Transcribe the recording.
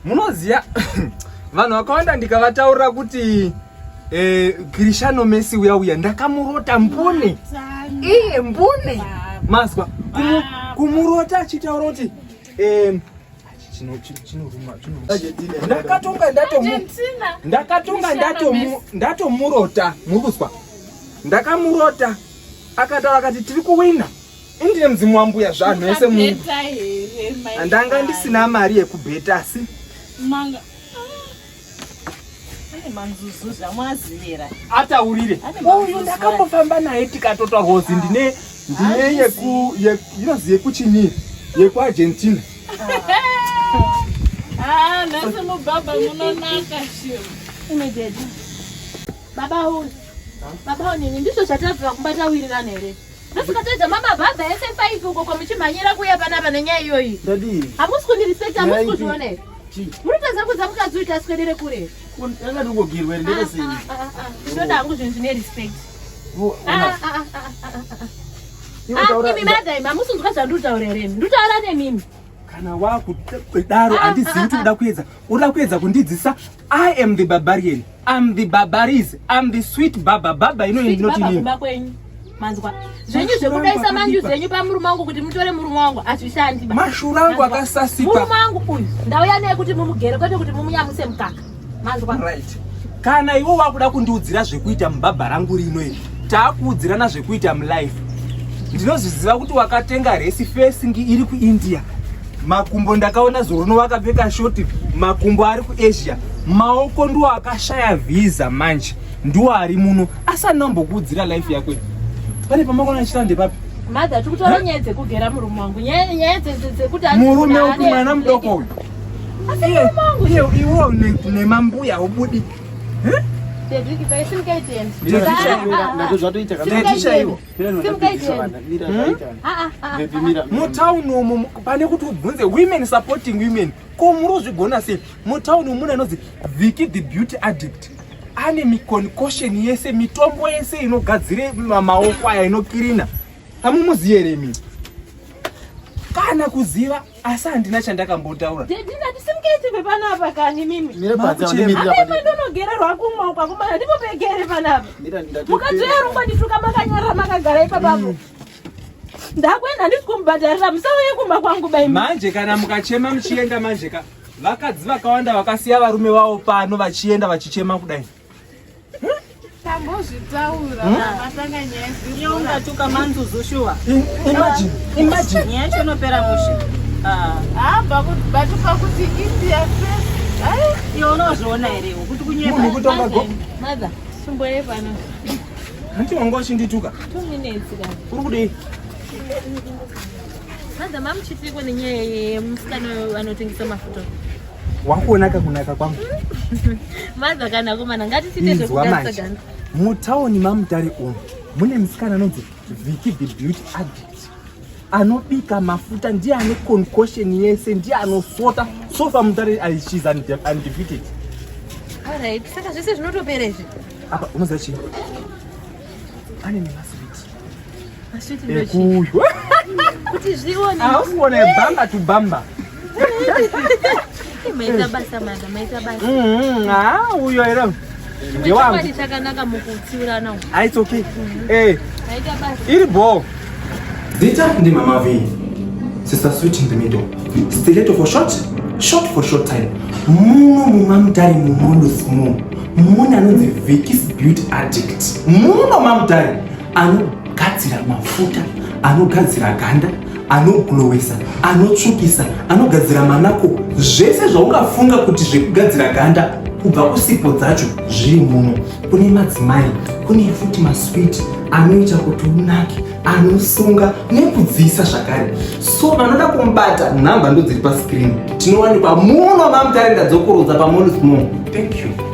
Munoziya vanhu vakawanda ndikavataurira kuti Cristiano Messi uya ndakamurota mbune. Iye mbune. Mazwa kumurota achitaura kuti ndakatonga ndatomurota murikuzwa. Ndakamurota akataura akati tiri kuwina. Indine mzimu wambuya zvanhu ese mu. Ndanga ndisina mari yekubheta asi manga manzuzu zvamwazivira ataurire uyu ndakambofamba naye tikatotwa hozi ndine inoziye kuchini yekuargentina. Nasi mubaba munonaka shiro umededi baba uyu nini ndizvo zvatavira kumbatawirirana here ndosakatoedza mamabhabha ese 5 uko komuchimhanyira kuya panapa nenyaya iyoyi hamusi kundirespekta hamusi kuzviona here muritaza kudza mukadzi aswedere kure akatongogirwe ndekesei ndoda hangu zvinhu zvine respect imi madai mamusunzwa zvandutaura here ndutaura nemimi kana wakudaro handizivi kuti uda kuedza kundidzisa. I am the barbarian, I'm the barbaries, I'm the sweet baba inoti kwenyu manzwa zvenyu zvekudaisa manju zvenyu pamurume wangu kuti mutore murume wangu hazvishandi. Mashura angu akasasipa. Murume wangu uyu ndauya naye kuti mumugere kwete kuti mumunyamuse mukaka manzwa right. Kana iwo wakuda kundiudzira zvekuita mubhabha rangu rino iri taakuudzirana zvekuita mulife. Ndinozviziva kuti wakatenga resi facing iri kuIndia. Makumbo ndakaona zorono wakapfeka shoti, makumbo ari kuAsia, maoko ndiwo akashaya visa manje ndiwo ari muno asanambokuudzira life yako. Pane pamakona chitande papi? Madha tikutora nyaya dzekugera murume wangu, nyaya dzekuti murume uku mwana mudoko uyu. Iwo nemambuya ubudi. Dedriki simkaiteni. Mutauni umu pane kuti ubvunze women supporting women. Ko murozvigona sei? Mutauni umu munonzi Vicky the beauty addict. Ane miconcoction yese mitombo yese inogadzire maoko aya inokirina. Hamumuziye here mimi. Kana kuziva asi handina chandakambotaura. Ndinati simkaiti panapa kani mimi. Ndonogera kumwa ukakumana ndipo pegere panapa. Mukadzerumba ndituka makanyara makagara ipapapo. Ndakwenda ndikumbhadharira musauye kumba kwangu bai. Manje kana mukachema muchienda manjeka vakadzi vakawanda vakasiya varume vavo pano vachienda vachichema kudai. Tambozvitaura masanga nyezi yongatuka manzuzu shuwa. Imagine yacho nopera mushe. Batuka kuti India first. Iyo unozviona here kuti kunyema madha sumboye pano. Hanti wanga uchindituka 2 minutes kana. Uri kudei? Madha mamuchitiko nenyaya yemusikana anotengesa mafuta. Wakuonaka kunaka kwangu. Madha kana komana ngatisite zvekudanisa ganda. Mutauni mamutare umu mune musikana anonzi Vicky the beauty addict. Anobika mafuta ndiye ane concoction yese ndiye anosota sofa mutare she's undefeated. Alright, saka zvese zvinotoperezve. Apa unoziva chii? Ane nemaswiti. Maswiti ndochi. Kuti zvione. Ausione bamba to bamba. Maita basa madha, maita basa. Uyo here. Ndewangu. Chakanaka mukutsiura nawo. It's okay. Maita basa. Iri bo. Zita ndi mama V. Sister sweet in the middle. Stiletto for short, short for short time. Muno mumamutari mumondo small. Muno anonzi Vicky's beauty addict. Muno mamutari anogadzira mafuta, anogadzira ganda, anoglowesa, anotsvukisa, anogadzira manako. Zvese zvaungafunga kuti zvekugadzira ganda kubva kusipo dzacho zviri muno. Kune madzimai, kune futi maswiti anoita kuti unake, anosunga nekudziisa zvakare. So vanoda kumbata nhamba ndo dziri pascreen. Tinowanikwa muno mamutare ndadzokorodza pamono small. Thank you.